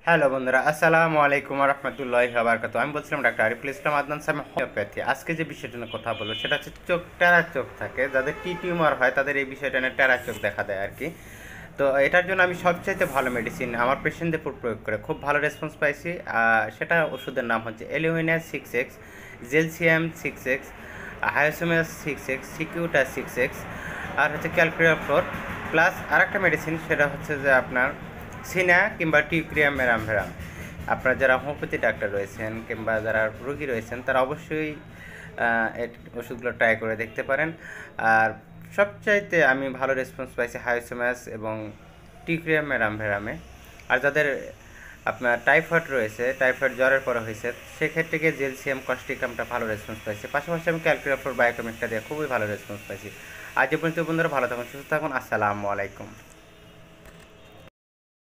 Hello বন্ধুরা, আসসালামু আলাইকুম রহমতুল্লাহি ওয়া বারাকাতুহু। আমি বলছিলাম ডাক্তার আরিফুল ইসলাম আদনান সামি, হোমিওপ্যাথি। আজকে যে বিষয়টা নিয়ে কথা বলবো সেটা হচ্ছে চোখ, টেরা চোখ থাকে যাদের টিউমার হয় তাদের এই বিষয়টা নিয়ে টেরা চোখ দেখা দেয় আর কি। তো এটার জন্য আমি সবচাইতে ভালো মেডিসিন আমার পেশেন্টদের উপর প্রয়োগ করে খুব ভালো রেসপন্স পাইছি। সেটা ওষুধের নাম হচ্ছে এলিউমিনাস 6X, জেলসিয়াম 6X, হায়োসোমাস 6X, সিকিউটা 6X, আর হচ্ছে ক্যালকুরিয়া ফ্লোর। প্লাস আর একটা মেডিসিন সেটা হচ্ছে যে আপনার সিনা কিংবা টিউক্রিয়াম মেরামভেরাম। আপনারা যারা হোমিওপ্যাথি ডাক্তার রয়েছেন কিংবা যারা রোগী রয়েছেন তারা অবশ্যই এই ওষুধগুলো ট্রাই করে দেখতে পারেন। আর সবচাইতে আমি ভালো রেসপন্স পাইছি হায়োসোমাস এবং টিউক্রিয়াম মেরামভেরামে। আর যাদের আপনার টাইফয়েড রয়েছে, টাইফয়েড জ্বরের পরে হয়েছে, সেক্ষেত্রে গিয়ে জেলসিয়াম কস্টিকামটা ভালো রেসপন্স পাইছে। পাশাপাশি আমি ক্যালকুলেটর বায়োকেমিকটা দিয়ে খুবই ভালো রেসপন্স পাইছি। আজ এ পর্যন্ত বন্ধুরা, ভালো থাকুন, সুস্থ থাকুন, আসসালামু আলাইকুম।